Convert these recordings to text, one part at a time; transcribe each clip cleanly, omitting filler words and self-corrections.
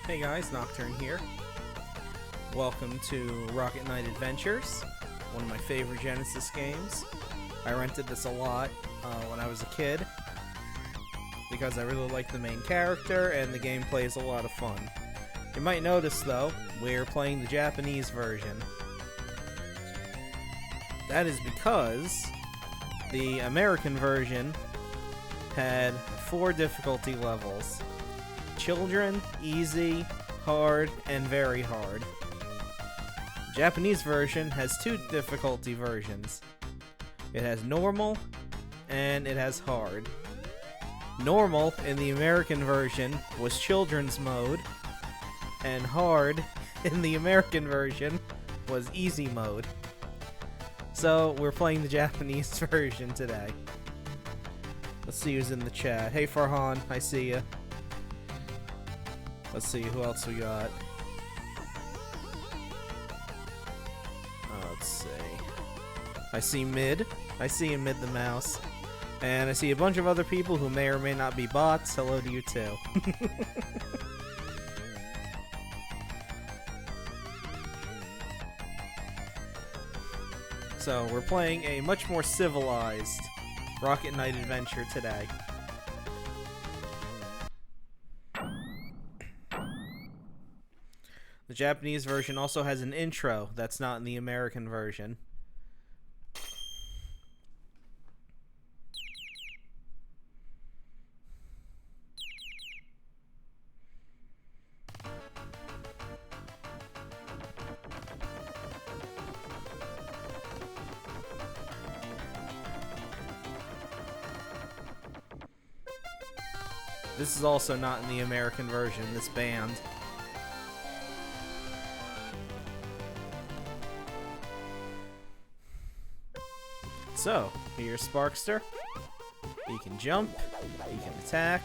Hey guys, Nocturne here. Welcome to Rocket Knight Adventures, one of my favorite Genesis games. I rented this a lot when I was a kid because I really like the main character and the gameplay is a lot of fun. You might notice though, we're playing the Japanese version. That is because the American version had 4 difficulty levels. Children, easy, hard, and very hard. The Japanese version has 2 difficulty versions. It has normal, and it has hard. Normal in the American version was children's mode, and hard in the American version was easy mode. So we're playing the Japanese version today. Let's see who's in the chat. Hey Farhan, I see ya. Let's see who else we got. Let's see. I see Mid. I see him Mid the Mouse. And I see a bunch of other people who may or may not be bots. Hello to you too. So, we're playing a much more civilized Rocket Knight adventure today. The Japanese version also has an intro that's not in the American version. This is also not in the American version, this band. So, here's Sparkster. You can jump, you can attack.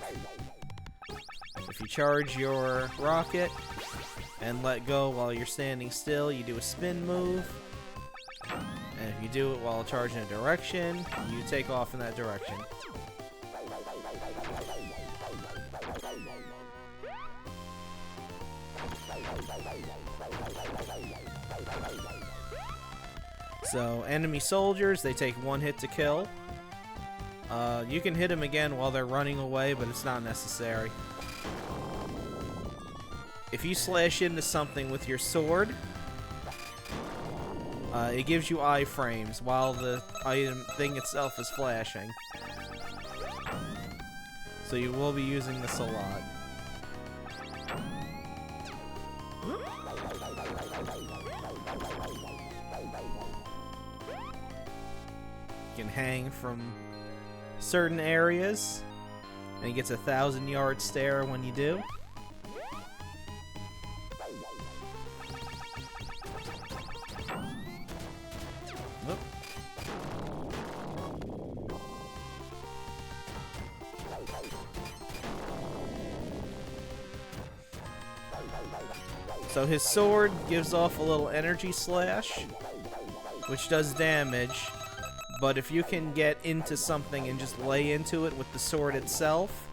If you charge your rocket and let go while you're standing still, you do a spin move. And if you do it while charging a direction, you take off in that direction. So, enemy soldiers, they take 1 hit to kill. You can hit them again while they're running away, but it's not necessary. If you slash into something with your sword, it gives you iframes while the thing itself is flashing. So you will be using this a lot. You can hang from certain areas, and he gets a 1,000-yard stare when you do. Whoop. So his sword gives off a little energy slash, which does damage. But if you can get into something and just lay into it with the sword itself,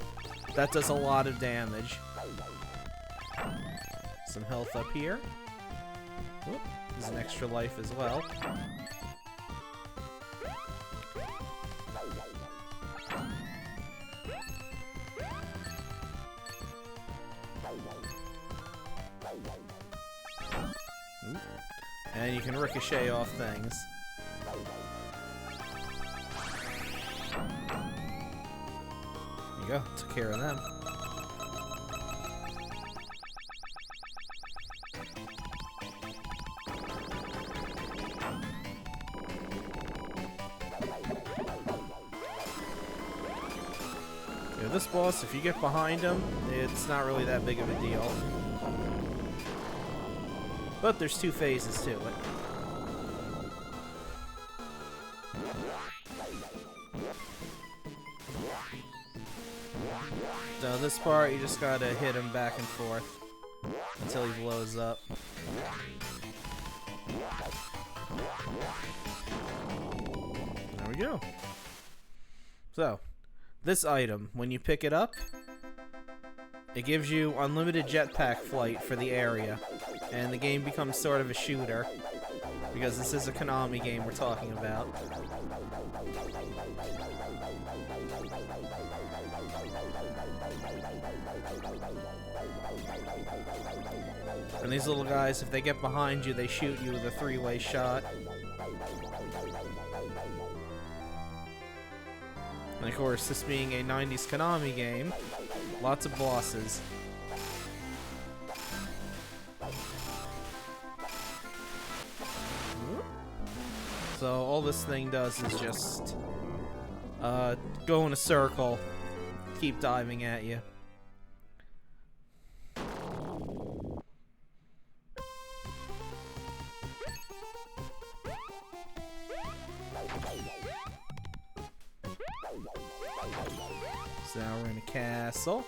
that does a lot of damage. Some health up here. Whoop, there's an extra life as well. And you can ricochet off things. Go. Took care of them. Yeah, this boss, if you get behind him, it's not really that big of a deal. But there's 2 phases to it. So this part, you just gotta hit him back and forth until he blows up. There we go. So, this item, when you pick it up, It gives you unlimited jetpack flight for the area, and the game becomes sort of a shooter, because this is a Konami game we're talking about. And these little guys, if they get behind you, they shoot you with a three-way shot. And of course, this being a 90s Konami game, lots of bosses. So all this thing does is just go in a circle, keep diving at you. So now we're in a castle.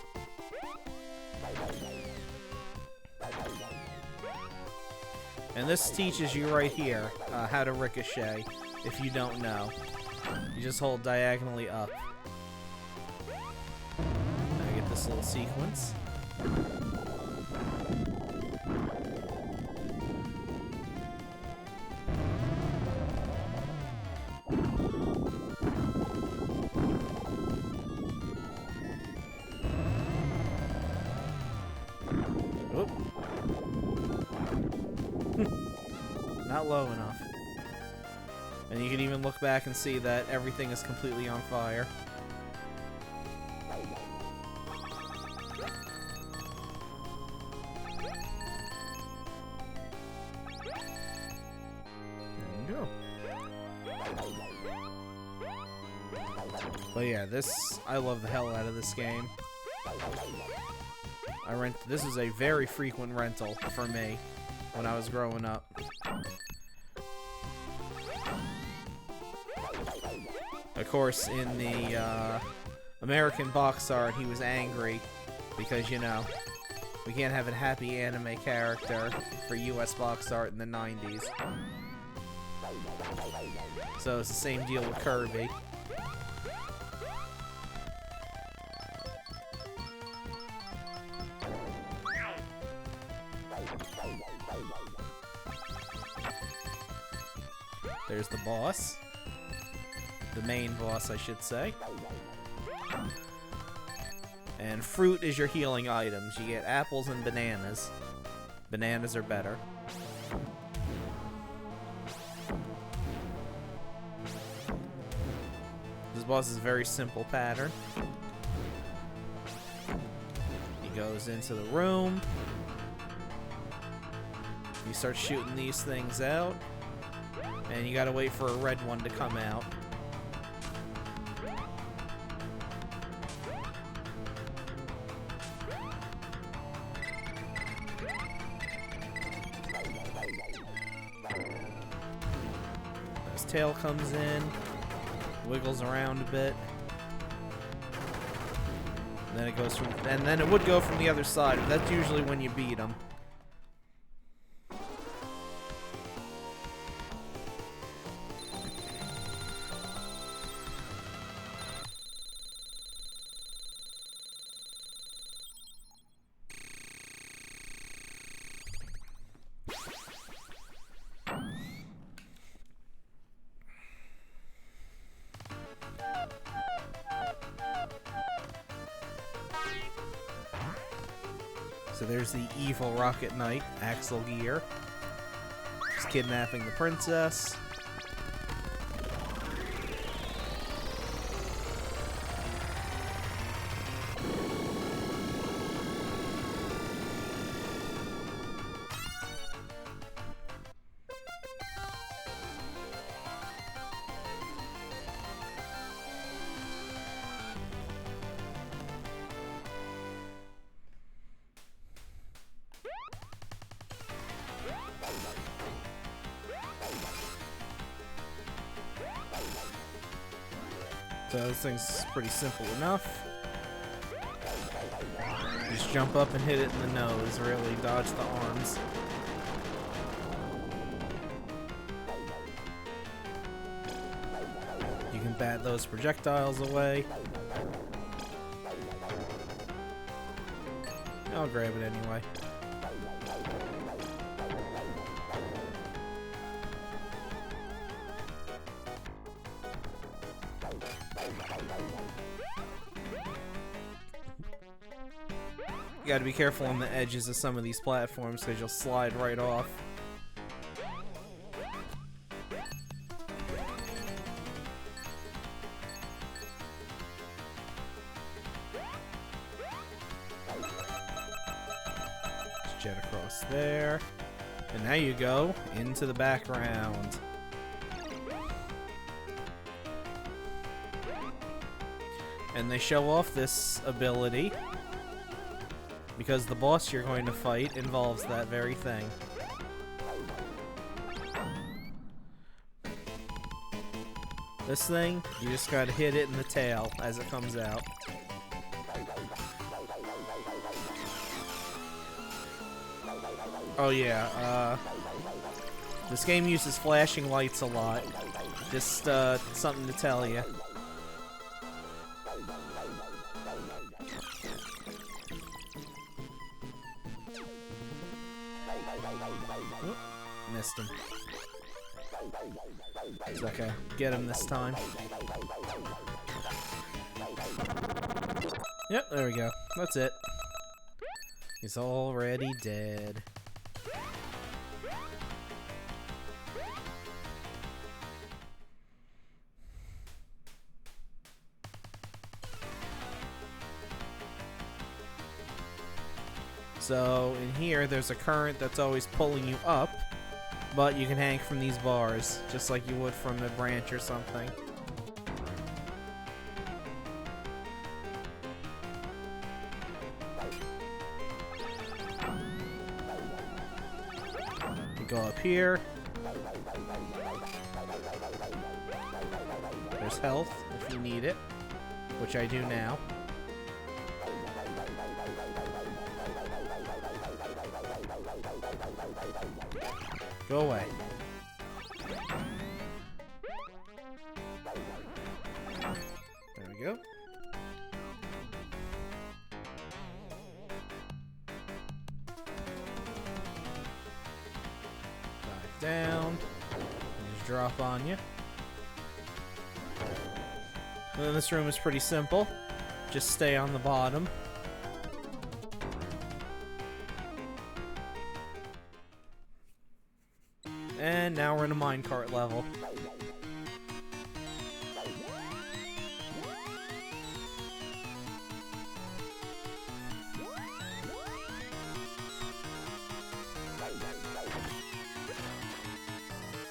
And this teaches you right here how to ricochet, if you don't know. You just hold diagonally up. I get this little sequence. Not low enough. And you can even look back and see that everything is completely on fire. There you go. But yeah, I love the hell out of this game. This is a very frequent rental for me when I was growing up. Of course, in the American box art, he was angry because, you know, we can't have a happy anime character for US box art in the 90s. So it's the same deal with Kirby. There's the boss. The main boss, I should say. And fruit is your healing items. You get apples and bananas. Bananas are better. This boss is a very simple pattern. He goes into the room. You start shooting these things out. And you gotta wait for a red one to come out. His tail comes in, wiggles around a bit. And then it goes from, and then it would go from the other side, but that's usually when you beat him. So there's the evil Rocket Knight, Axel Gear. He's kidnapping the princess. So this thing's pretty simple enough. Just jump up and hit it in the nose, really dodge the arms. You can bat those projectiles away. I'll grab it anyway. You gotta be careful on the edges of some of these platforms because you'll slide right off. Just jet across there. And now you go into the background. And they show off this ability because the boss you're going to fight involves that very thing. This thing, you just gotta hit it in the tail as it comes out. Oh yeah, this game uses flashing lights a lot. Just something to tell you. Oop, missed him. It's okay. Get him this time. Yep, there we go. That's it. He's already dead. So, in here, there's a current that's always pulling you up, but you can hang from these bars, just like you would from a branch or something. You go up here. There's health, if you need it, which I do now. Go away. There we go. Dive down. Just drop on you. And then this room is pretty simple. Just stay on the bottom. And now we're in a minecart level.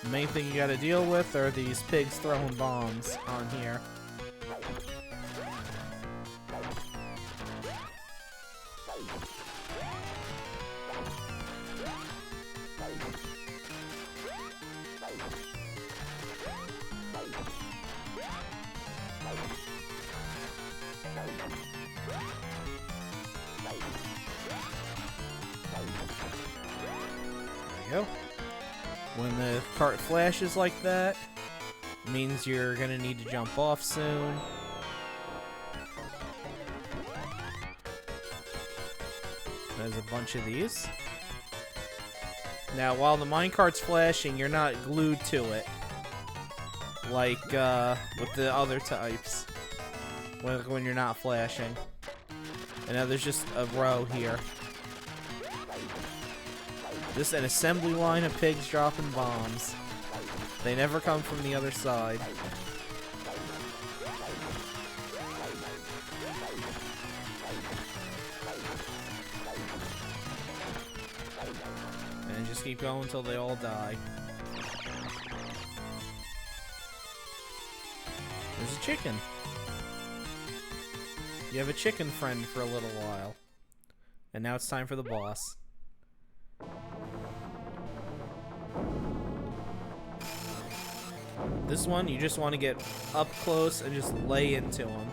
The main thing you gotta deal with are these pigs throwing bombs on here. There you go. When the cart flashes like that, it means you're gonna need to jump off soon. There's a bunch of these. Now, while the minecart's flashing, you're not glued to it, like with the other types, when you're not flashing. And now there's just a row here. Just an assembly line of pigs dropping bombs. They never come from the other side. And just keep going until they all die. There's a chicken. You have a chicken friend for a little while. And now it's time for the boss. This one, you just want to get up close and just lay into him.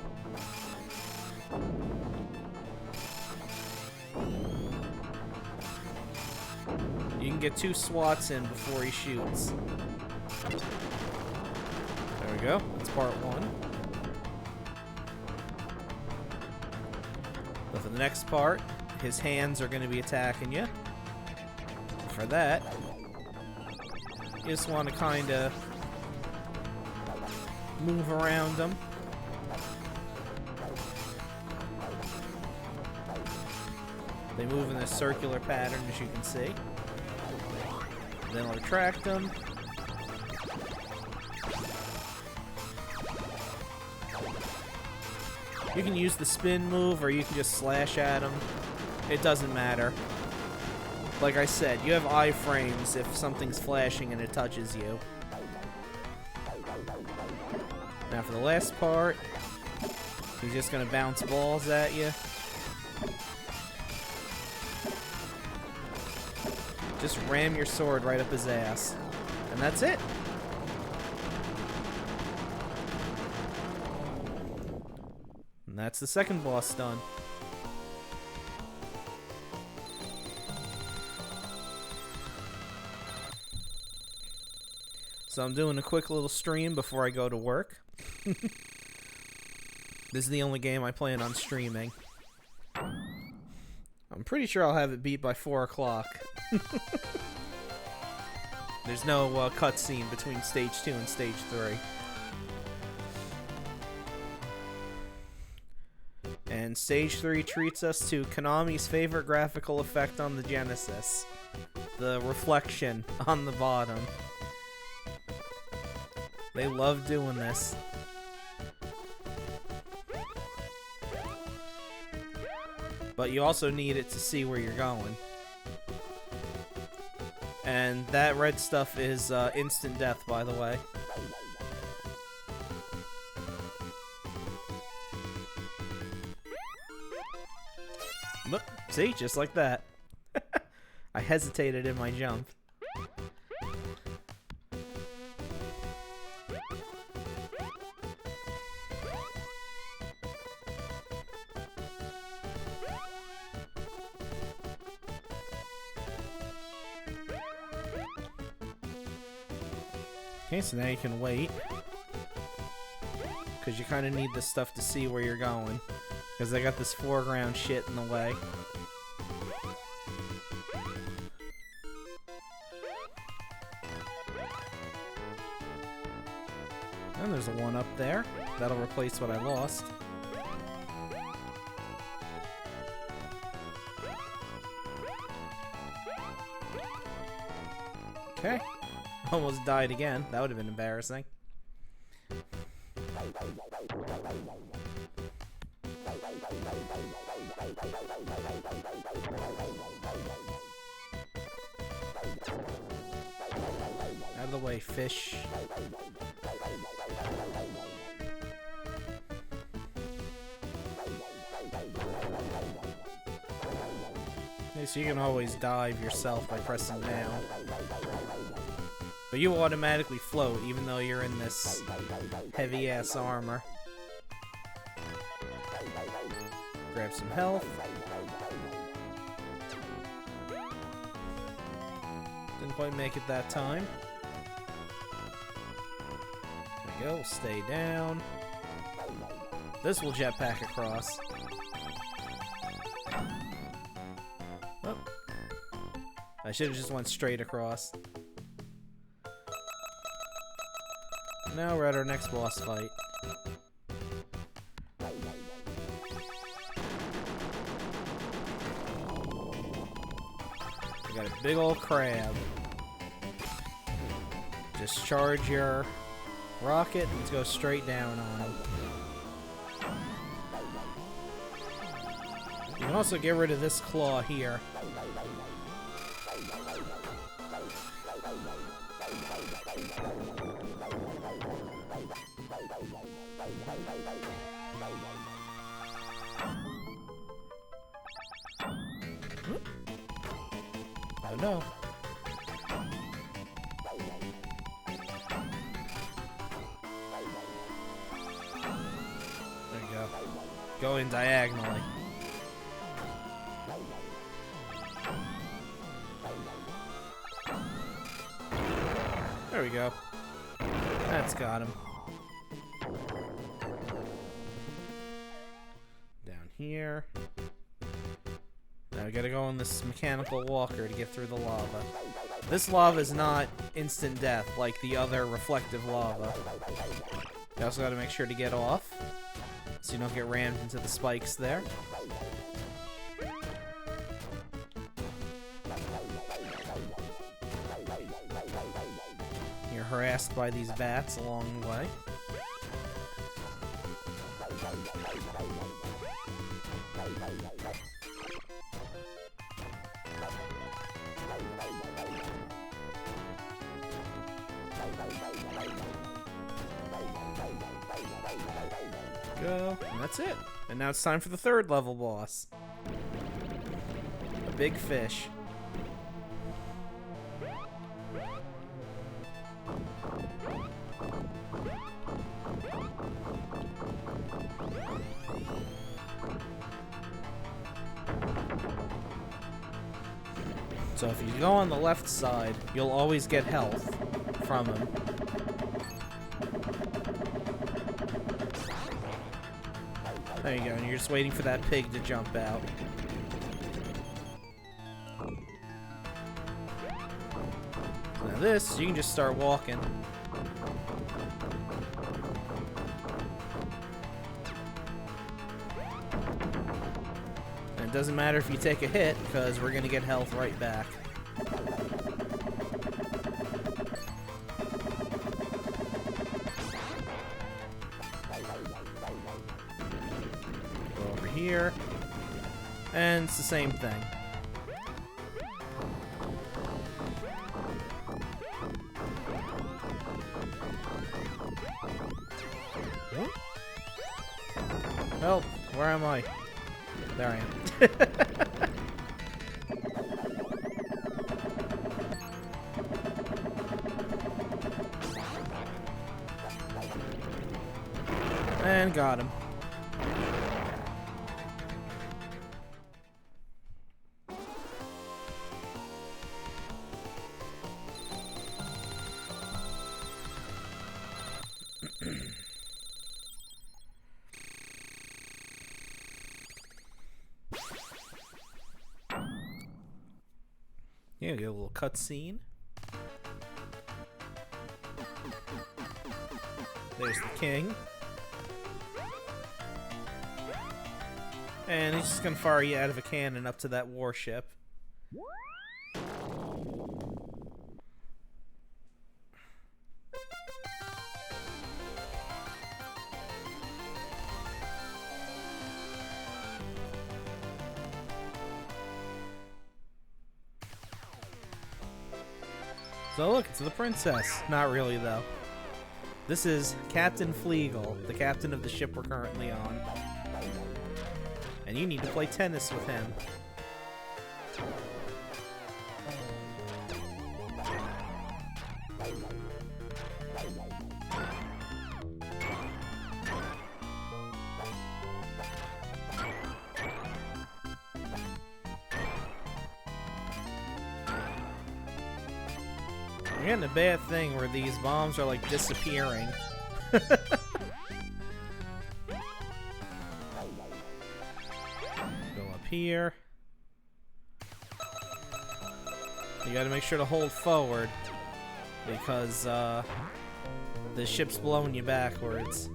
You can get 2 swats in before he shoots. There we go. That's part 1. So for the next part, his hands are going to be attacking you. For that, you just want to kind of move around them. They move in a circular pattern, as you can see. Then I'll retract them. You can use the spin move, or you can just slash at them. It doesn't matter. Like I said, you have iframes if something's flashing and it touches you. Now for the last part, he's just gonna bounce balls at you. Just ram your sword right up his ass. And that's it. And that's the second boss done. So I'm doing a quick little stream before I go to work. This is the only game I plan on streaming. I'm pretty sure I'll have it beat by 4 o'clock. There's no cutscene between stage 2 and stage 3. And stage 3 treats us to Konami's favorite graphical effect on the Genesis. The reflection on the bottom. They love doing this. But you also need it to see where you're going. And that red stuff is instant death, by the way. But, see? Just like that. I hesitated in my jump. Okay, so now you can wait. Because you kind of need this stuff to see where you're going. Because they got this foreground shit in the way. And there's a one up there. That'll replace what I lost. Okay. Almost died again. That would have been embarrassing. Out of the way, fish. Okay, so you can always dive yourself by pressing down. But you automatically float, even though you're in this heavy-ass armor. Grab some health. Didn't quite make it that time. There we go, stay down. This will jetpack across. Oh. I should have just went straight across. Now we're at our next boss fight. We got a big old crab. Just charge your rocket and go straight down on him. You can also get rid of this claw here. Oh no. There you go. Go in diagonally. There we go. That's got him. Down here. Now we gotta go on this mechanical walker to get through the lava. This lava is not instant death like the other reflective lava. You also gotta make sure to get off, so you don't get rammed into the spikes there. You're harassed by these bats along the way. Go, and that's it. And now it's time for the third level boss. A big fish. So if you go on the left side, you'll always get health from him. There you go, and you're just waiting for that pig to jump out. Now this, you can just start walking. And it doesn't matter if you take a hit, because we're going to get health right back. Here, and it's the same thing. Well, where am I? There I am. And got him. Yeah, get a little cutscene. There's the king. And he's just gonna fire you out of a cannon up to that warship. So look, it's the princess. Not really, though. This is Captain Fleagle, the captain of the ship we're currently on. And you need to play tennis with him. You're getting a bad thing where these bombs are like disappearing. Go up here. You gotta make sure to hold forward because the ship's blowing you backwards.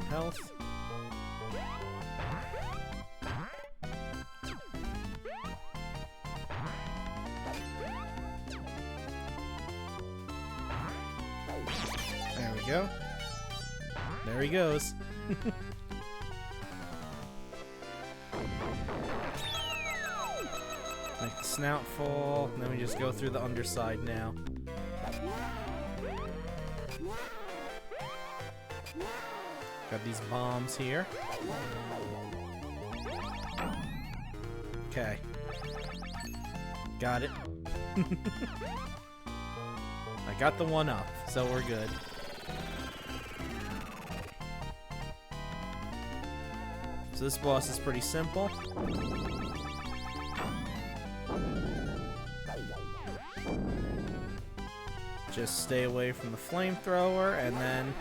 Health. There we go. There he goes. Make the snout fall, and then we just go through the underside now. Got these bombs here. Okay. Got it. I got the one up, so we're good. So this boss is pretty simple. Just stay away from the flamethrower and then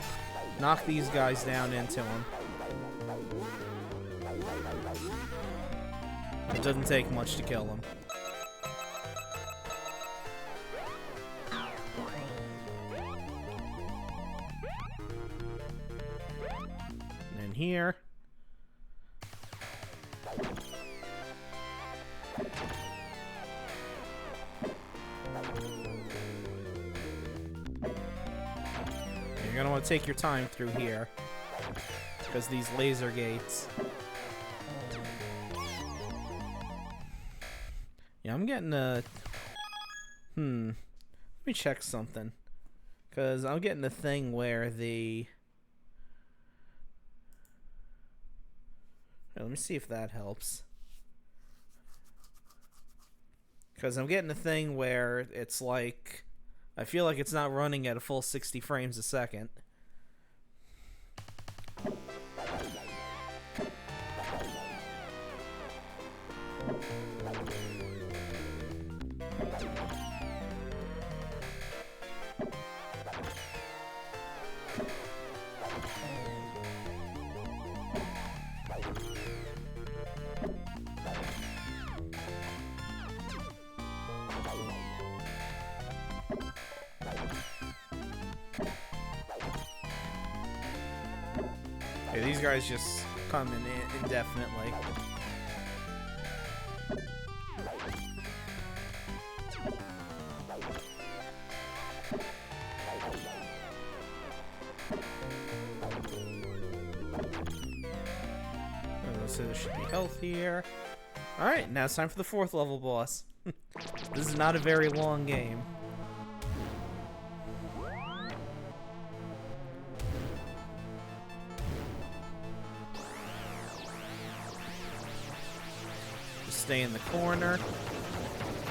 knock these guys down into him. It doesn't take much to kill him. And then here. You're gonna want to take your time through here, because these laser gates. Yeah, I'm getting a... Let me check something. Because I'm getting a thing where the... Here, let me see if that helps. Because I'm getting a thing where it's like... I feel like it's not running at a full 60 frames a second. Okay, these guys just come in indefinitely. So there should be health here. Alright, now it's time for the 4th level boss. This is not a very long game. Just stay in the corner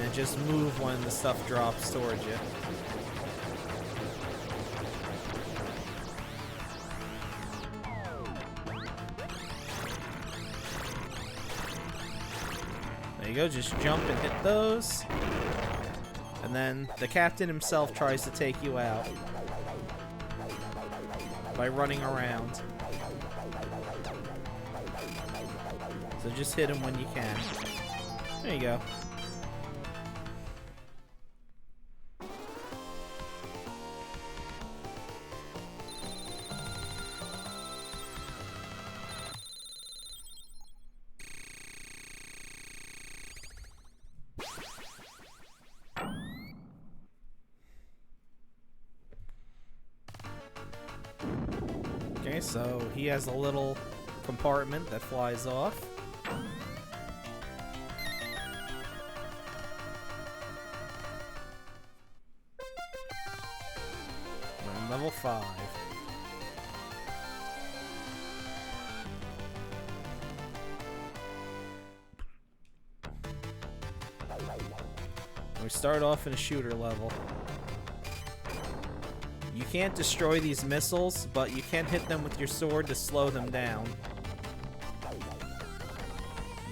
and just move when the stuff drops towards you. There you go, just jump and hit those. And then the captain himself tries to take you out by running around. So just hit him when you can. There you go. Okay, so he has a little compartment that flies off. We're on level 5. We start off in a shooter level. You can't destroy these missiles, but you can hit them with your sword to slow them down.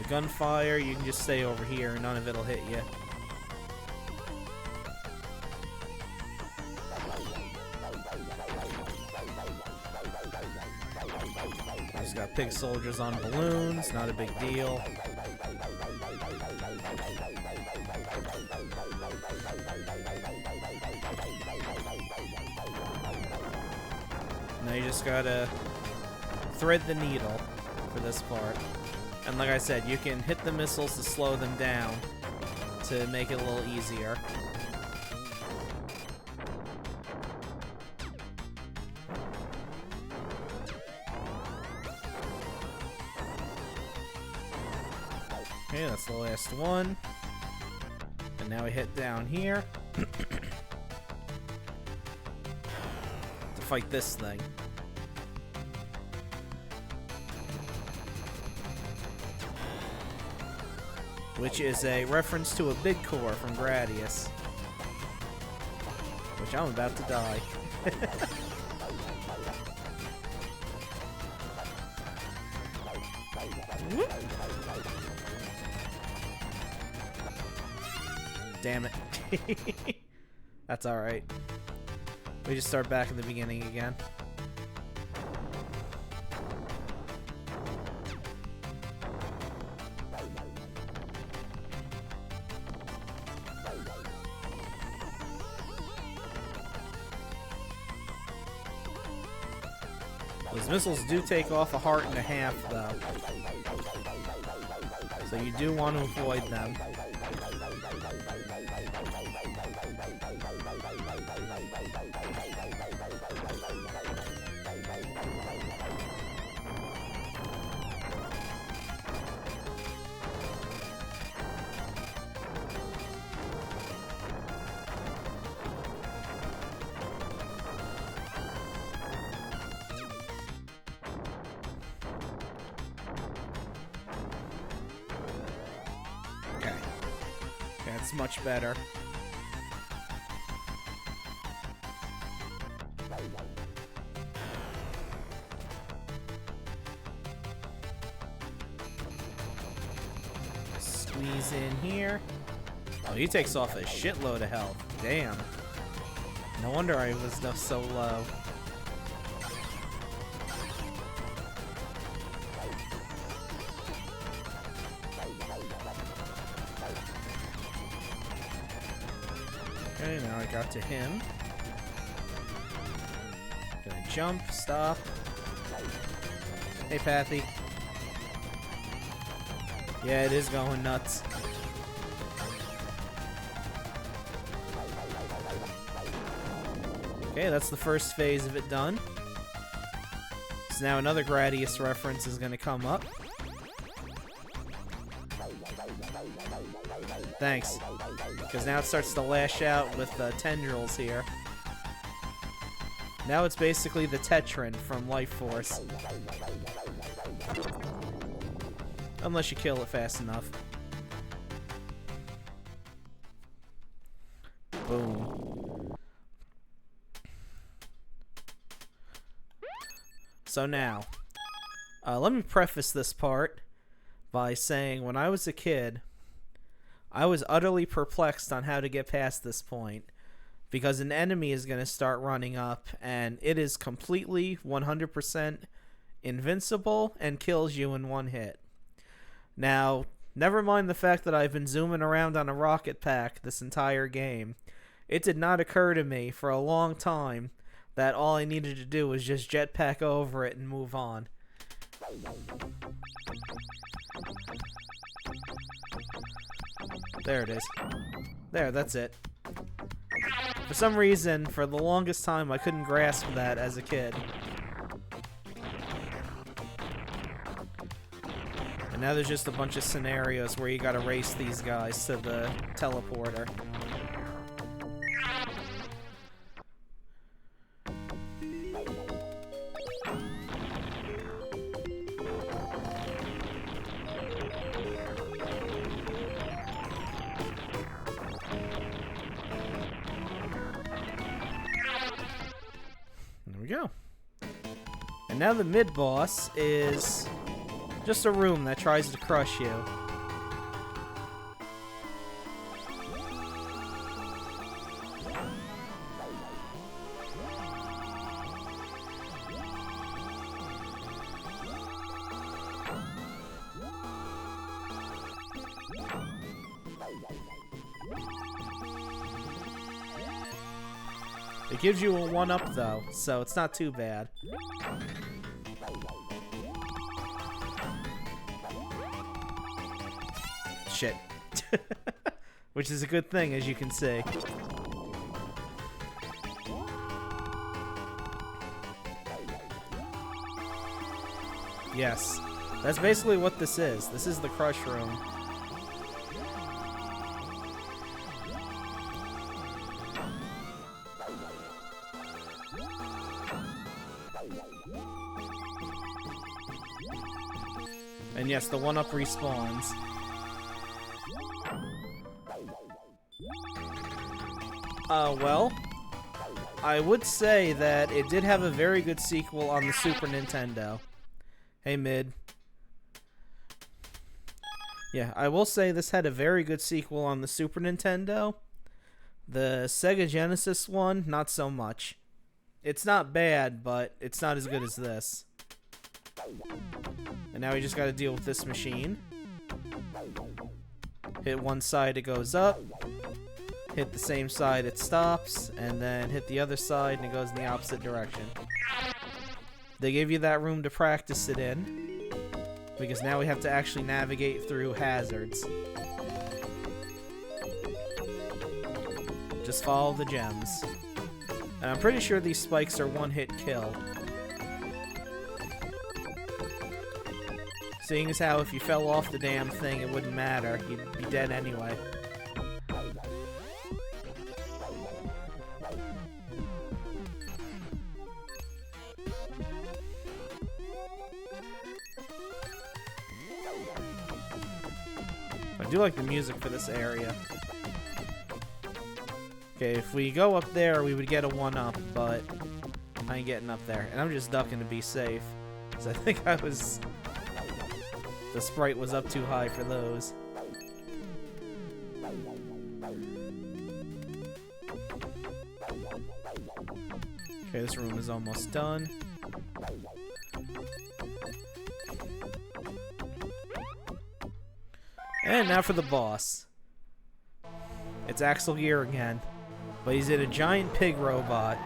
The gunfire, you can just stay over here and none of it'll hit you. Just got pig soldiers on balloons, not a big deal. Now you just gotta thread the needle for this part. And like I said, you can hit the missiles to slow them down to make it a little easier. Okay, that's the last one. And now we hit down here to fight this thing. Which is a reference to a big core from Gradius. Which I'm about to die. Damn it. That's alright. We just start back at the beginning again. Those missiles do take off a heart and a half, though. So you do want to avoid them. That's much better. Squeeze in here. Oh, he takes off a shitload of health. Damn. No wonder I was so low. Okay, now I got to him. Gonna jump, stop. Hey, Pathy. Yeah, it is going nuts. Okay, that's the first phase of it done. So now another Gradius reference is gonna come up. Thanks. Because now it starts to lash out with tendrils here. Now it's basically the Tetran from Life Force. Unless you kill it fast enough. Boom. So now, let me preface this part by saying when I was a kid, I was utterly perplexed on how to get past this point, because an enemy is going to start running up, and it is completely 100% invincible and kills you in one hit. Now, never mind the fact that I've been zooming around on a rocket pack this entire game. It did not occur to me for a long time that all I needed to do was just jetpack over it and move on. There it is. There, that's it. For some reason, for the longest time, I couldn't grasp that as a kid. And now there's just a bunch of scenarios where you gotta race these guys to the teleporter. There we go. And now the mid-boss is just a room that tries to crush you. It gives you a 1-up though, so it's not too bad. Shit. Which is a good thing, as you can see. Yes. That's basically what this is. This is the crush room. And yes, the 1-up respawns. Well, I would say that it did have a very good sequel on the Super Nintendo. Hey, Mid. Yeah, I will say this had a very good sequel on the Super Nintendo. The Sega Genesis one, not so much. It's not bad, but it's not as good as this. And now we just gotta deal with this machine. Hit one side, it goes up. Hit the same side, it stops. And then hit the other side, and it goes in the opposite direction. They gave you that room to practice it in, because now we have to actually navigate through hazards. Just follow the gems. And I'm pretty sure these spikes are one-hit kill. Seeing as how if you fell off the damn thing, it wouldn't matter. You'd be dead anyway. I do like the music for this area. Okay, if we go up there, we would get a 1-up, but I ain't getting up there. And I'm just ducking to be safe. Because I think the sprite was up too high for those. Okay, this room is almost done. And now for the boss. It's Axel Gear again. But he's in a giant pig robot.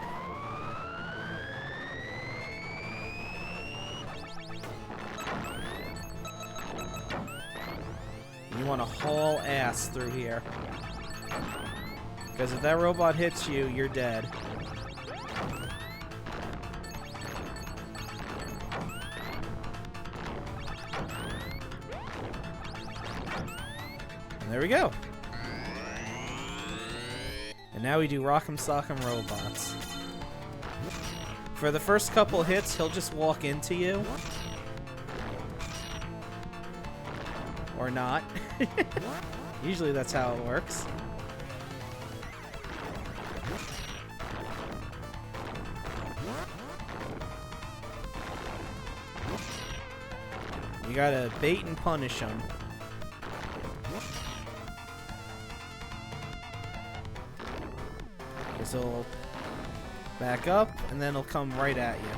You want to haul ass through here. Because if that robot hits you, you're dead. And there we go. And now we do Rock'em Sock'em Robots. For the first couple hits, he'll just walk into you. Or not. Usually that's how it works. You gotta bait and punish him. So he'll back up, and then he'll come right at you.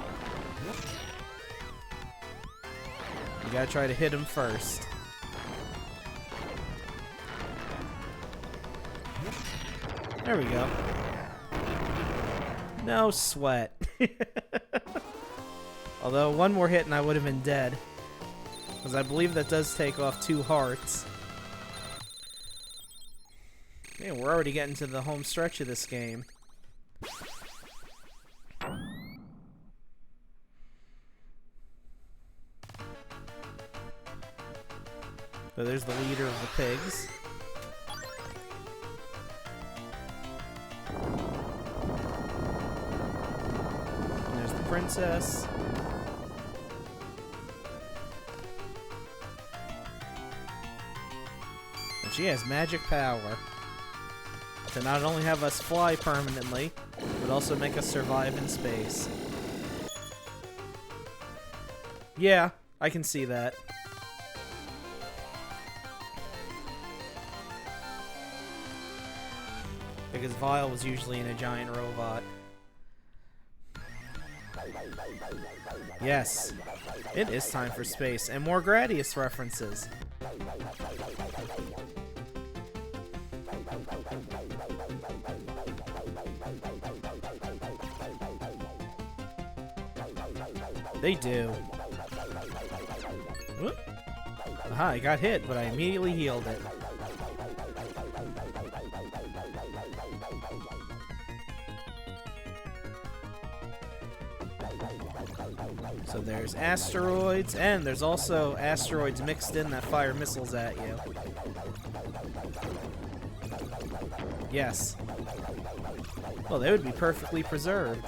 You gotta try to hit him first. There we go. No sweat. Although, one more hit and I would have been dead. Because I believe that does take off 2 hearts. Man, we're already getting to the home stretch of this game. So there's the leader of the pigs. And there's the princess. And she has magic power to not only have us fly permanently, but also make us survive in space. Yeah, I can see that. Because Vile was usually in a giant robot. Yes, it is time for space, and more Gradius references. They do. Whoop. Aha, I got hit, but I immediately healed it. So there's asteroids, and there's also asteroids mixed in that fire missiles at you. Yes. Well, they would be perfectly preserved.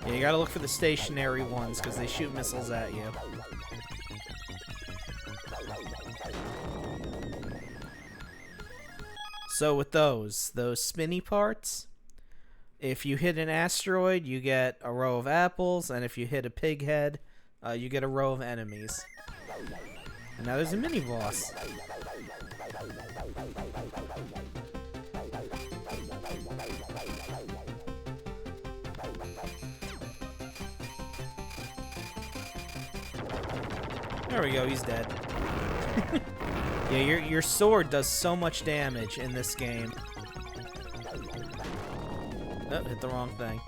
Yeah, you gotta look for the stationary ones, because they shoot missiles at you. So with those spinny parts, if you hit an asteroid, you get a row of apples, and if you hit a pig head, you get a row of enemies. And now there's a mini-boss. There we go, he's dead. Yeah, your sword does so much damage in this game. Oh, hit the wrong thing.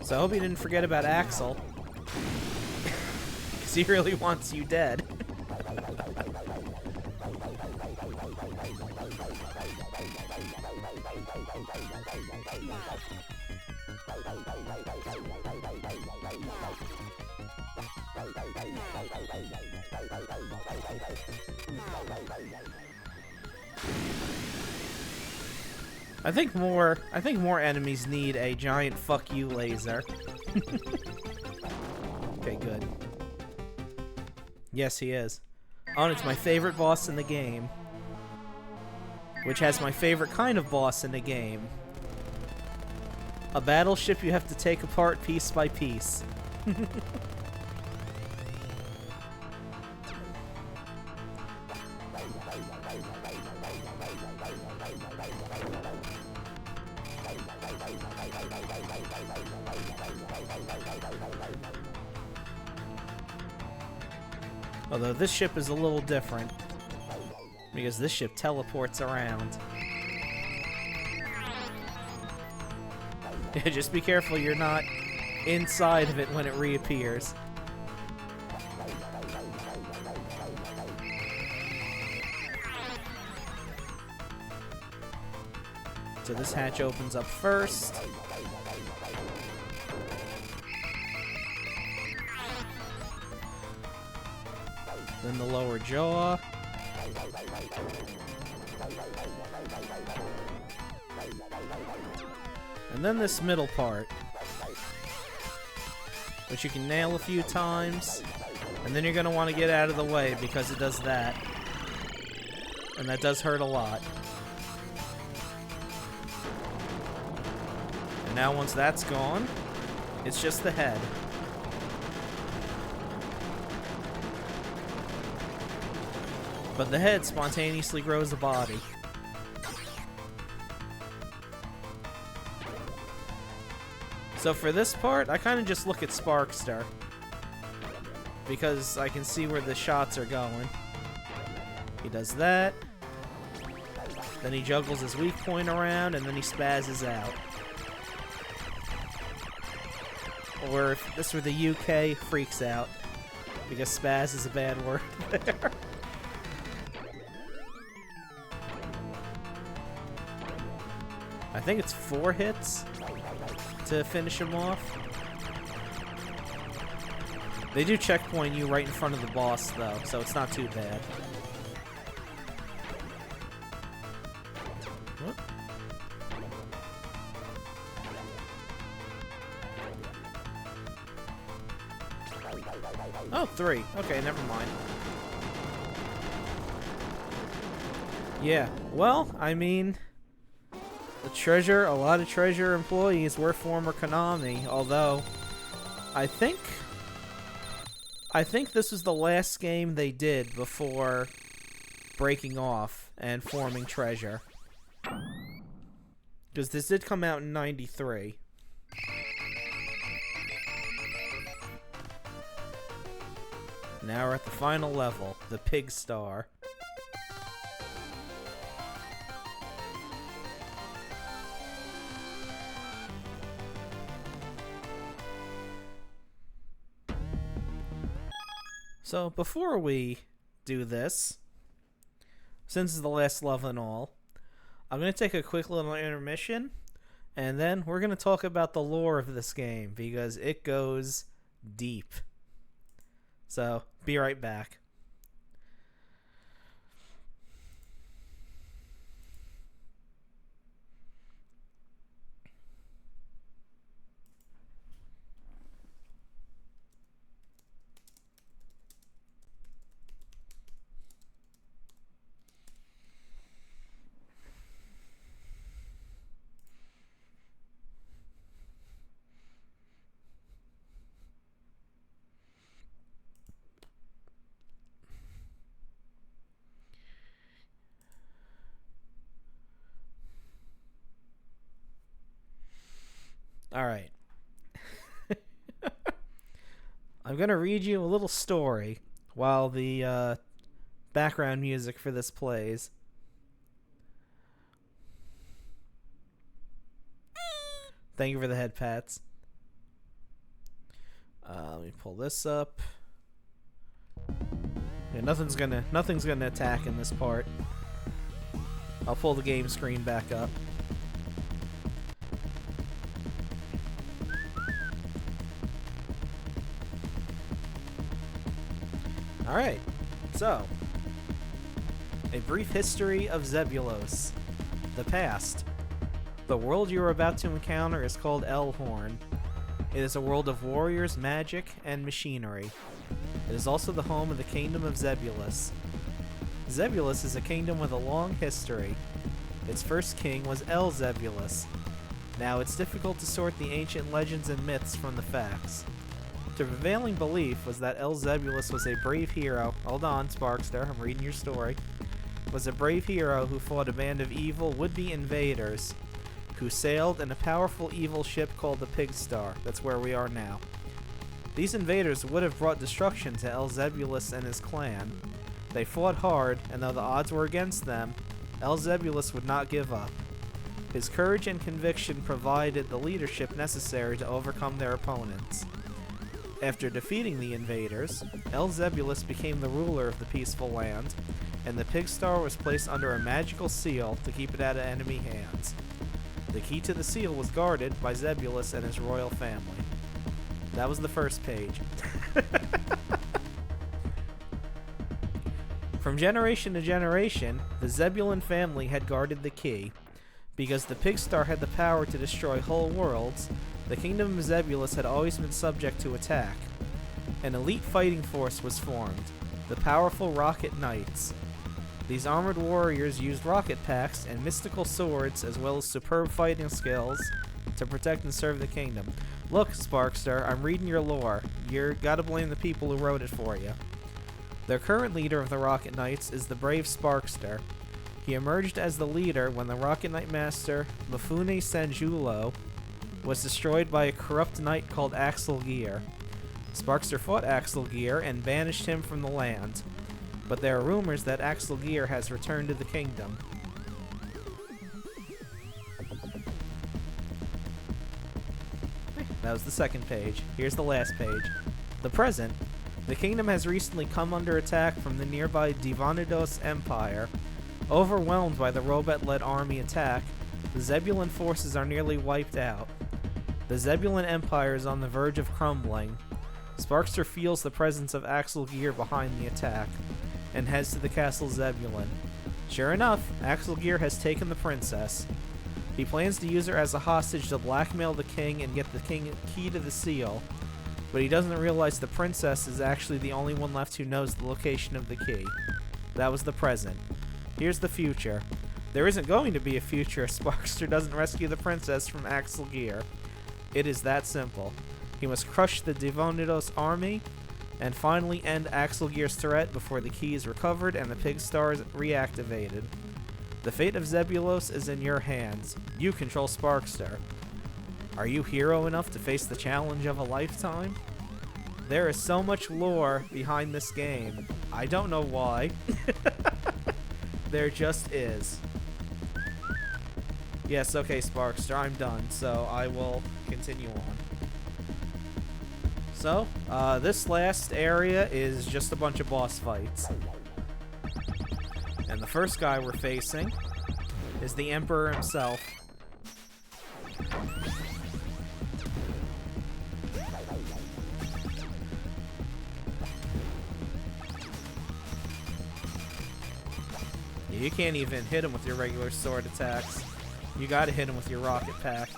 So I hope you didn't forget about Axel. Because he really wants you dead. I think more enemies need a giant fuck you laser. Okay, good. Yes, he is. Oh, and it's my favorite boss in the game. Which has my favorite kind of boss in the game. A battleship you have to take apart piece by piece. Although this ship is a little different, because this ship teleports around. Yeah, just be careful you're not inside of it when it reappears. So this hatch opens up first. Then the lower jaw. And then this middle part, which you can nail a few times, and then you're going to want to get out of the way because it does that. And that does hurt a lot. And now once that's gone, it's just the head. But the head spontaneously grows a body. So for this part, I kind of just look at Sparkster, because I can see where the shots are going. He does that. Then he juggles his weak point around, and then he spazzes out. Or if this were the UK, freaks out, because spaz is a bad word there. I think it's 4 hits to finish him off. They do checkpoint you right in front of the boss, though, so it's not too bad. What? Oh, 3. Okay, never mind. Yeah, well, I mean, a lot of Treasure employees were former Konami, although I think this was the last game they did before breaking off and forming Treasure. Because this did come out in '93. Now we're at the final level, the Pig Star. So, before we do this, since it's the last level and all, I'm going to take a quick little intermission, and then we're going to talk about the lore of this game, because it goes deep. So, be right back. Alright. I'm gonna read you a little story while the background music for this plays. Thank you for the head pats. Let me pull this up. Yeah, nothing's gonna attack in this part. I'll pull the game screen back up. Alright, so a brief history of Zebulos. The past. The world you are about to encounter is called Elhorn. It is a world of warriors, magic, and machinery. It is also the home of the Kingdom of Zebulus. Zebulus is a kingdom with a long history. Its first king was Zebulus. Now, it's difficult to sort the ancient legends and myths from the facts. The prevailing belief was that Zebulus was a brave hero. Hold on, Sparkster, I'm reading your story. Was a brave hero who fought a band of evil would-be invaders who sailed in a powerful evil ship called the Pigstar. That's where we are now. These invaders would have brought destruction to Zebulus and his clan. They fought hard, and though the odds were against them, Zebulus would not give up. His courage and conviction provided the leadership necessary to overcome their opponents. After defeating the invaders, Zebulus became the ruler of the peaceful land, and the Pigstar was placed under a magical seal to keep it out of enemy hands. The key to the seal was guarded by Zebulus and his royal family. That was the first page. From generation to generation, the Zebulon family had guarded the key. Because the Pigstar had the power to destroy whole worlds, the kingdom of Zebulus had always been subject to attack. An elite fighting force was formed, the powerful Rocket Knights. These armored warriors used rocket packs and mystical swords as well as superb fighting skills to protect and serve the kingdom. Look, Sparkster, I'm reading your lore. You gotta blame the people who wrote it for you. Their current leader of the Rocket Knights is the brave Sparkster. He emerged as the leader when the Rocket Knight Master, Lafune Sanjulo, was destroyed by a corrupt knight called Axel Gear. Sparkster fought Axel Gear and banished him from the land. But there are rumors that Axel Gear has returned to the kingdom. That was the second page. Here's the last page. The present. The kingdom has recently come under attack from the nearby Divanidos Empire. Overwhelmed by the robot-led army attack, the Zebulon forces are nearly wiped out. The Zebulon Empire is on the verge of crumbling. Sparkster feels the presence of Axel Gear behind the attack, and heads to the castle Zebulon. Sure enough, Axel Gear has taken the princess. He plans to use her as a hostage to blackmail the king and get the key to the seal, but he doesn't realize the princess is actually the only one left who knows the location of the key. That was the present. Here's the future. There isn't going to be a future if Sparkster doesn't rescue the princess from Axel Gear. It is that simple. He must crush the Divonidos army, and finally end Axel Gear's threat before the key is recovered and the Pigstar is reactivated. The fate of Zebulos is in your hands. You control Sparkster. Are you hero enough to face the challenge of a lifetime? There is so much lore behind this game. I don't know why. There just is. Yes, okay, Sparkster, I'm done, so I will continue on. So, this last area is just a bunch of boss fights. And the first guy we're facing is the Emperor himself. You can't even hit him with your regular sword attacks. You gotta hit him with your rocket pack.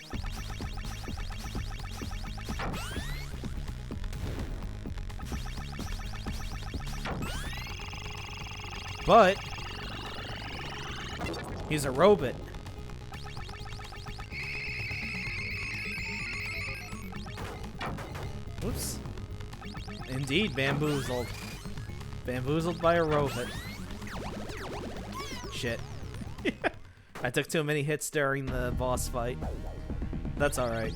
But he's a robot. Oops. Indeed, bamboozled. Bamboozled by a robot. Shit. I took too many hits during the boss fight. That's alright.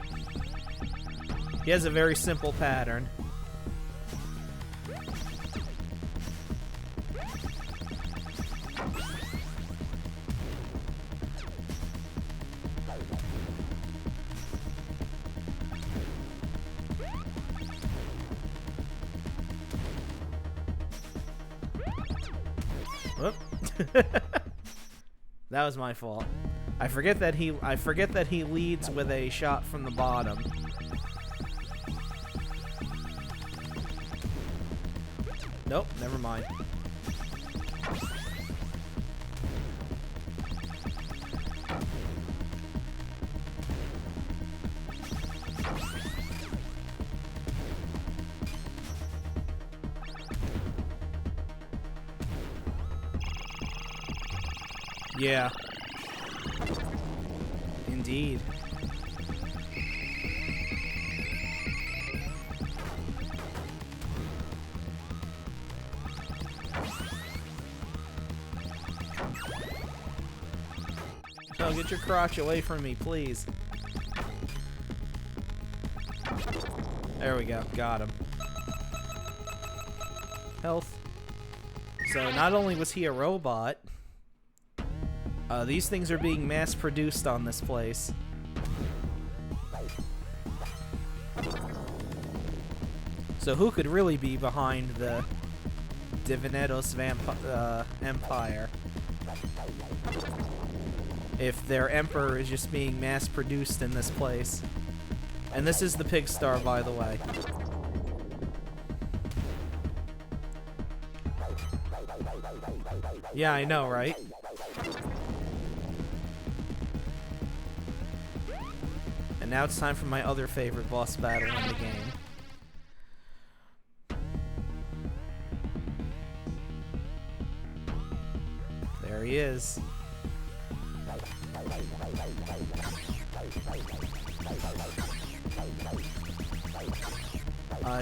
He has a very simple pattern. Whoop. That was my fault. I forget that he leads with a shot from the bottom. Nope, never mind. Yeah. Indeed. Oh, get your crotch away from me, please. There we go. Got him. Health. So not only was he a robot, these things are being mass-produced on this place. So who could really be behind the Divinedos Empire? If their emperor is just being mass-produced in this place. And this is the pig star, by the way. Yeah, I know, right? And now it's time for my other favorite boss battle in the game. There he is.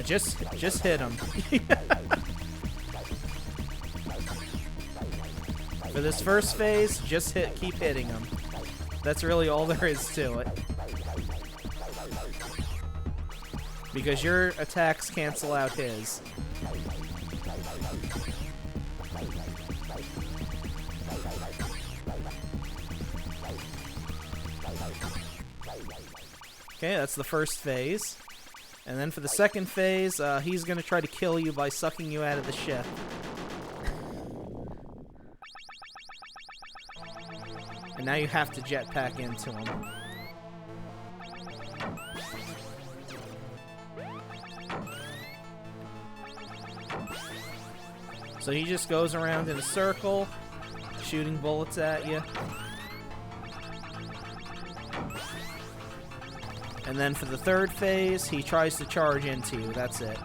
Just hit him. For this first phase, just keep hitting him. That's really all there is to it. Because your attacks cancel out his. Okay, that's the first phase. And then for the second phase, he's going to try to kill you by sucking you out of the ship. And now you have to jetpack into him. So he just goes around in a circle, shooting bullets at you. And then for the third phase, he tries to charge into you. That's it.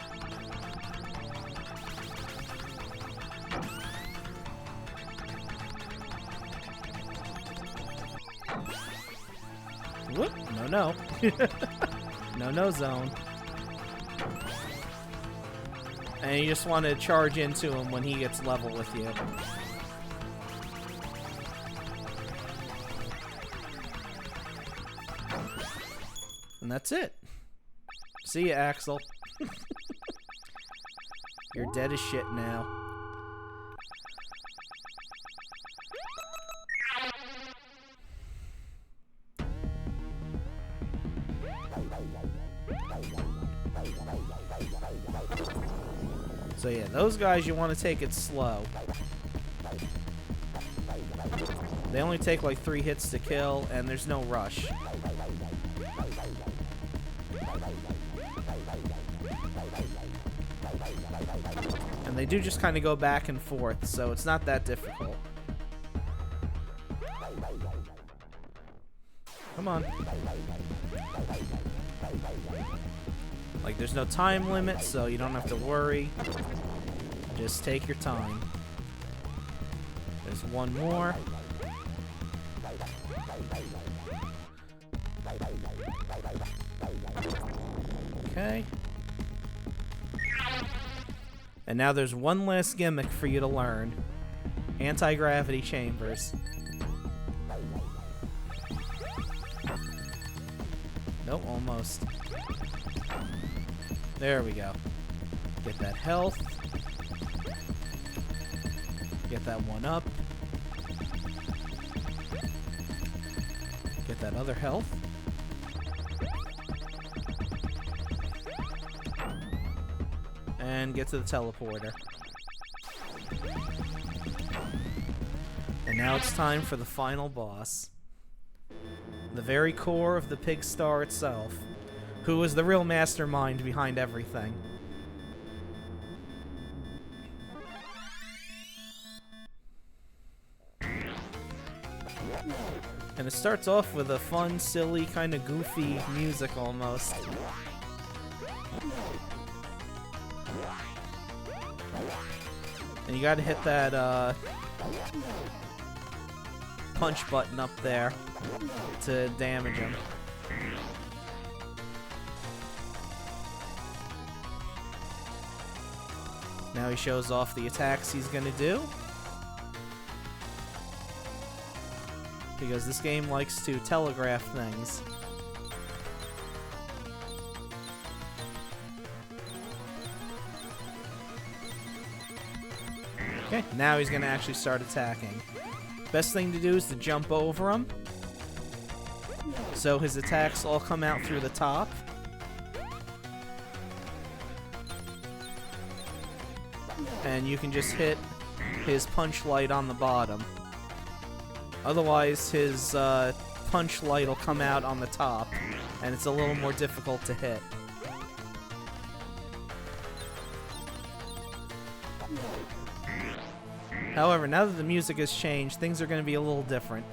Whoop! No. No zone. And you just want to charge into him when he gets level with you. And that's it. See ya, Axel. You're dead as shit now. So yeah, those guys you want to take it slow. They only take like 3 hits to kill, and there's no rush. And they do just kind of go back and forth, so it's not that difficult. Come on. Like, there's no time limit, so you don't have to worry. Just take your time. There's one more. Okay. And now there's one last gimmick for you to learn. Anti-gravity chambers. Nope, almost. There we go. Get that health. Get that one up. Get that other health. And get to the teleporter. And now it's time for the final boss. The very core of the pig star itself, who is the real mastermind behind everything. And it starts off with a fun, silly, kind of goofy music almost. And you gotta hit that punch button up there to damage him. Now he shows off the attacks he's gonna do. Because this game likes to telegraph things. Okay, now he's gonna actually start attacking. Best thing to do is to jump over him, so his attacks all come out through the top. And you can just hit his punch light on the bottom. Otherwise, his punch light will come out on the top, and it's a little more difficult to hit. However, now that the music has changed, things are going to be a little different.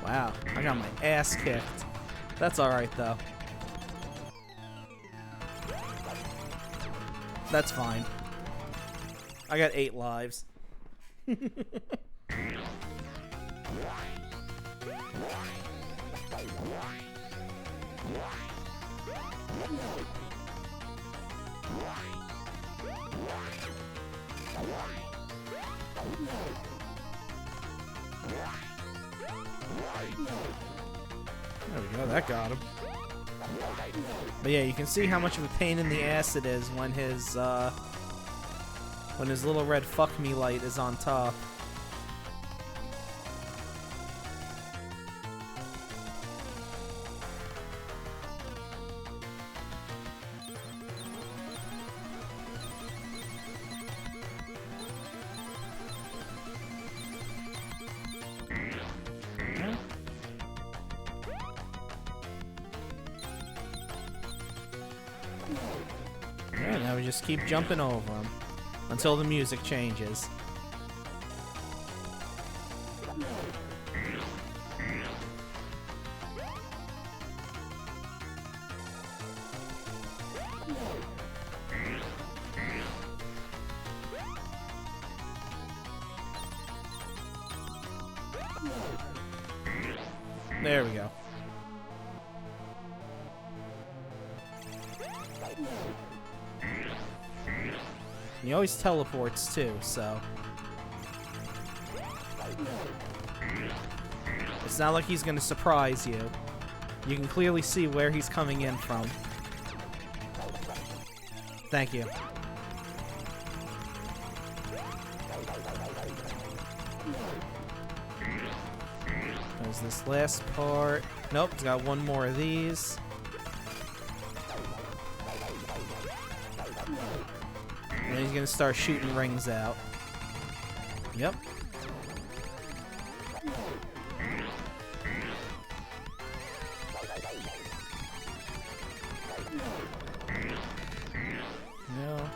Wow, I got my ass kicked. That's alright, though. That's fine. I got 8 lives. There we go, that got him. But yeah, you can see how much of a pain in the ass it is when his little red fuck me light is on top. Yeah, now we just keep jumping over them until the music changes. There we go. And he always teleports too, so it's not like he's gonna surprise you. You can clearly see where he's coming in from. Thank you. There's this last part. Nope, it's got one more of these. And then he's gonna start shooting rings out. Yep. No.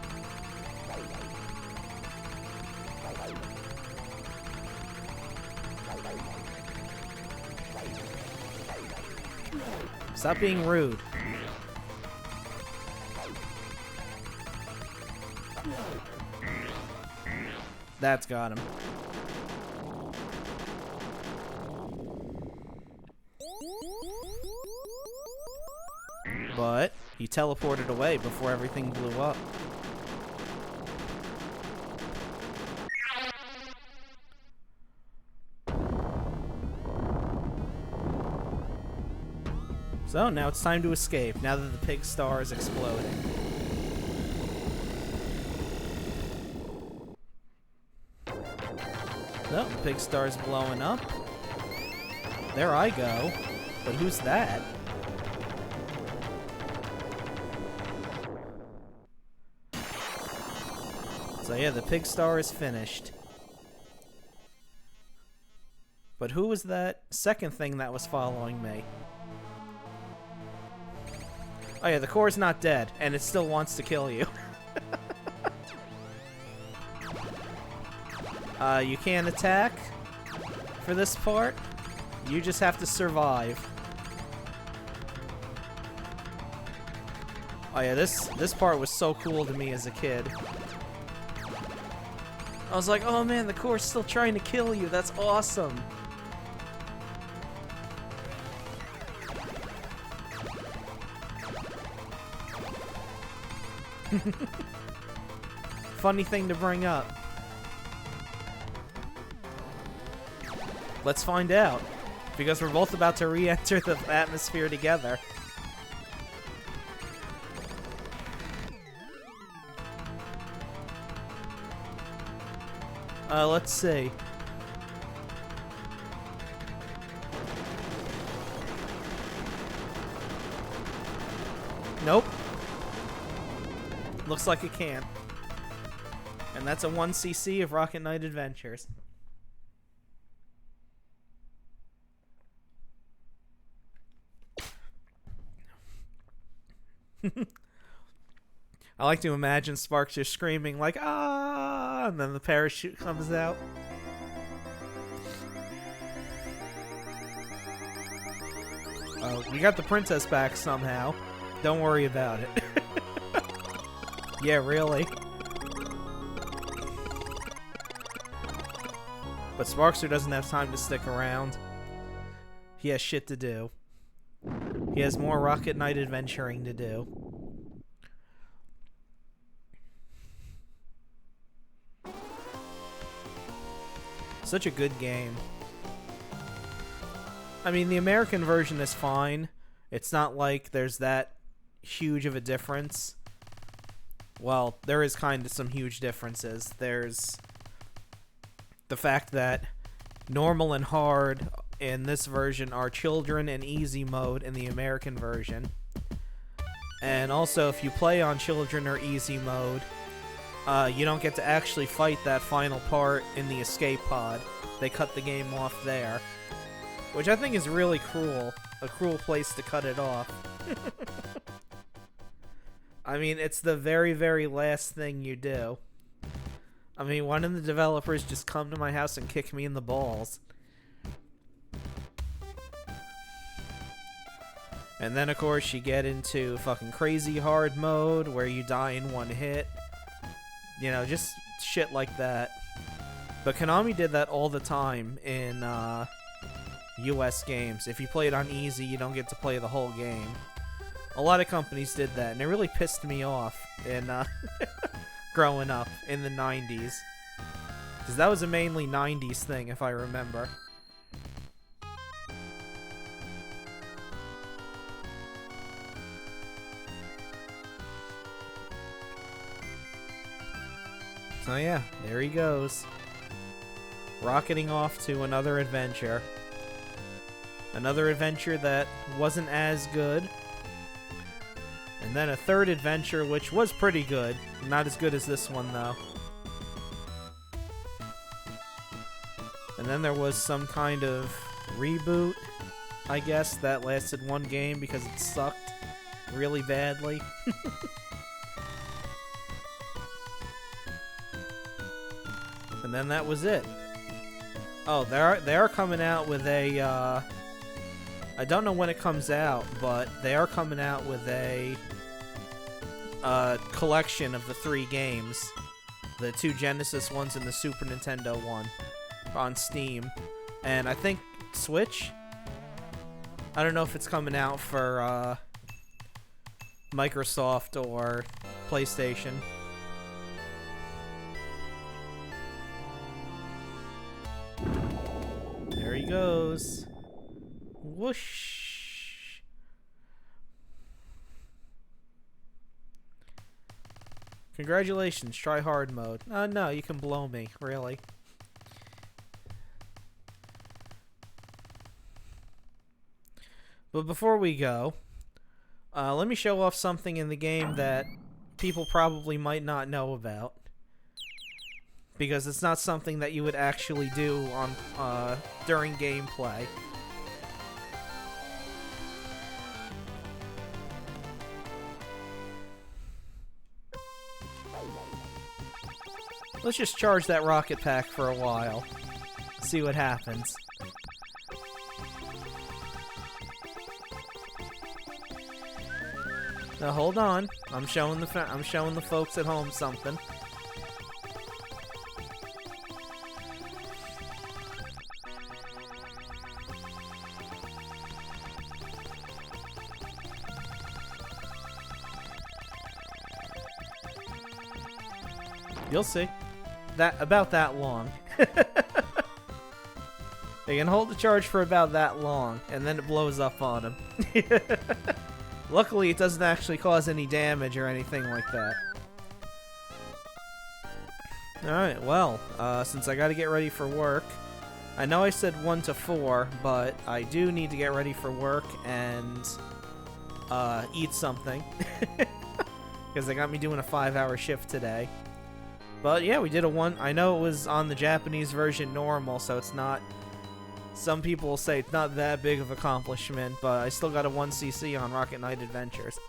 Stop being rude. That's got him. But he teleported away before everything blew up. So now it's time to escape, now that the pig star is exploding. So, the pig star's blowing up. There I go. But who's that? So yeah, the pig star is finished. But who was that second thing that was following me? Oh yeah, the core's not dead, and it still wants to kill you. You can't attack for this part. You just have to survive. Oh yeah, this part was so cool to me as a kid. I was like, oh man, the core's still trying to kill you. That's awesome. Funny thing to bring up. Let's find out. Because we're both about to re-enter the atmosphere together. Let's see. Nope. Looks like it can't. And that's a 1cc of Rocket Knight Adventures. I like to imagine Sparks just screaming like, ah, and then the parachute comes out. Oh, we got the princess back somehow. Don't worry about it. Yeah, really. But Sparkster doesn't have time to stick around. He has shit to do. He has more Rocket Knight adventuring to do. Such a good game. I mean, the American version is fine. It's not like there's that huge of a difference. Well, there is kind of some huge differences. There's the fact that normal and hard in this version are children and easy mode in the American version. And also, if you play on children or easy mode, you don't get to actually fight that final part in the escape pod. They cut the game off there. Which I think is really cruel. A cruel place to cut it off. I mean, it's the very, very last thing you do. I mean, why didn't the developers just come to my house and kick me in the balls? And then, of course, you get into fucking crazy hard mode, where you die in one hit. You know, just shit like that. But Konami did that all the time in US games. If you play it on easy, you don't get to play the whole game. A lot of companies did that, and it really pissed me off in growing up in the 90s. Because that was a mainly 90s thing, if I remember. So yeah, there he goes. Rocketing off to another adventure. Another adventure that wasn't as good. And then a third adventure which was pretty good. Not as good as this one though. And then there was some kind of reboot, I guess, that lasted one game because it sucked really badly. And then that was it. Oh, they are coming out with a, I don't know when it comes out, but they are coming out with a collection of the 3 games. The 2 Genesis ones and the Super Nintendo one on Steam. And I think Switch? I don't know if it's coming out for Microsoft or PlayStation. There he goes. Whoosh. Congratulations, try hard mode. No, you can blow me, really. But before we go, let me show off something in the game that people probably might not know about. Because it's not something that you would actually do on during gameplay. Let's just charge that rocket pack for a while. See what happens. Now hold on. I'm showing the folks at home something. You'll see. About that long. They can hold the charge for about that long, and then it blows up on them. Luckily, it doesn't actually cause any damage or anything like that. Alright, well, since I gotta get ready for work, I know I said 1 to 4, but I do need to get ready for work and eat something. Because they got me doing a 5-hour shift today. But yeah, we did a one. I know it was on the Japanese version normal, so it's not. Some people will say it's not that big of an accomplishment, but I still got a 1cc on Rocket Knight Adventures.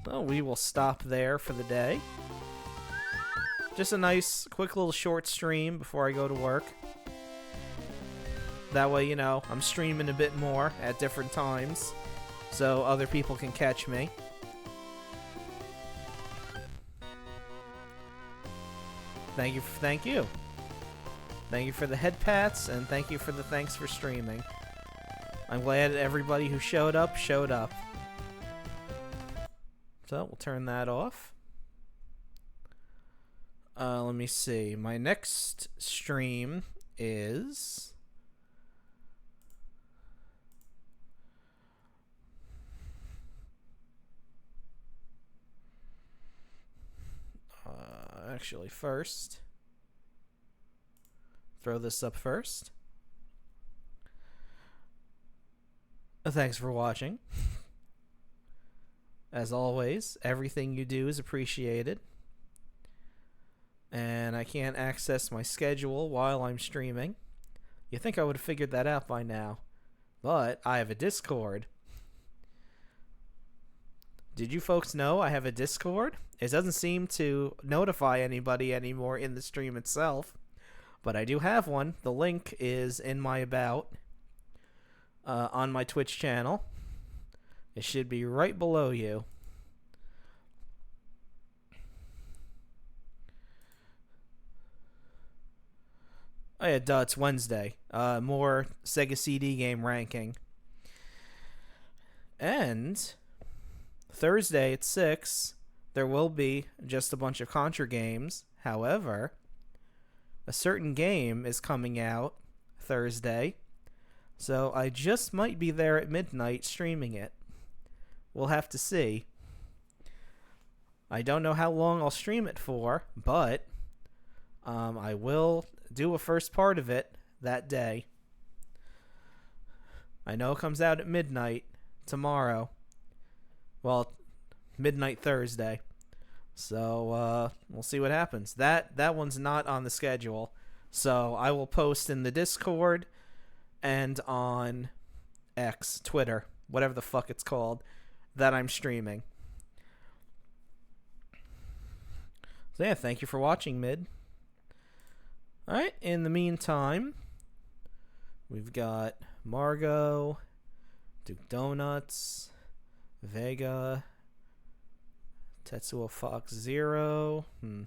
So we will stop there for the day. Just a nice, quick little short stream before I go to work. That way, you know, I'm streaming a bit more at different times, so other people can catch me. Thank you. Thank you. Thank you for the head pats, and thank you for the thanks for streaming. I'm glad everybody who showed up, showed up. So, we'll turn that off. Let me see. My next stream is... actually, first... throw this up first. Thanks for watching. As always, everything you do is appreciated. And I can't access my schedule while I'm streaming. You'd think I would have figured that out by now. But I have a Discord. Did you folks know I have a Discord? It doesn't seem to notify anybody anymore in the stream itself. But I do have one. The link is in my About on my Twitch channel. It should be right below you. Oh yeah, duh, it's Wednesday. More Sega CD game ranking. And Thursday at 6, there will be just a bunch of Contra games. However, a certain game is coming out Thursday, so I just might be there at midnight streaming it. We'll have to see. I don't know how long I'll stream it for, but I will do a first part of it that day. I know it comes out at midnight tomorrow. Well, midnight Thursday. So, we'll see what happens. That one's not on the schedule. So, I will post in the Discord and on X, Twitter, whatever the fuck it's called, that I'm streaming. So, yeah, thank you for watching, Mid. Alright, in the meantime, we've got Margot, Duke Donuts, Vega, Tetsuo Fox Zero. Let's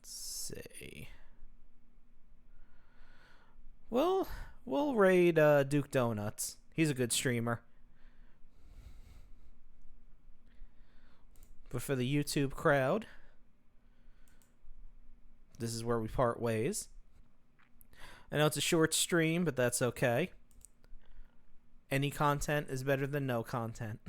see. Well, we'll raid Duke Donuts. He's a good streamer. But for the YouTube crowd, this is where we part ways. I know it's a short stream, but that's okay. Any content is better than no content.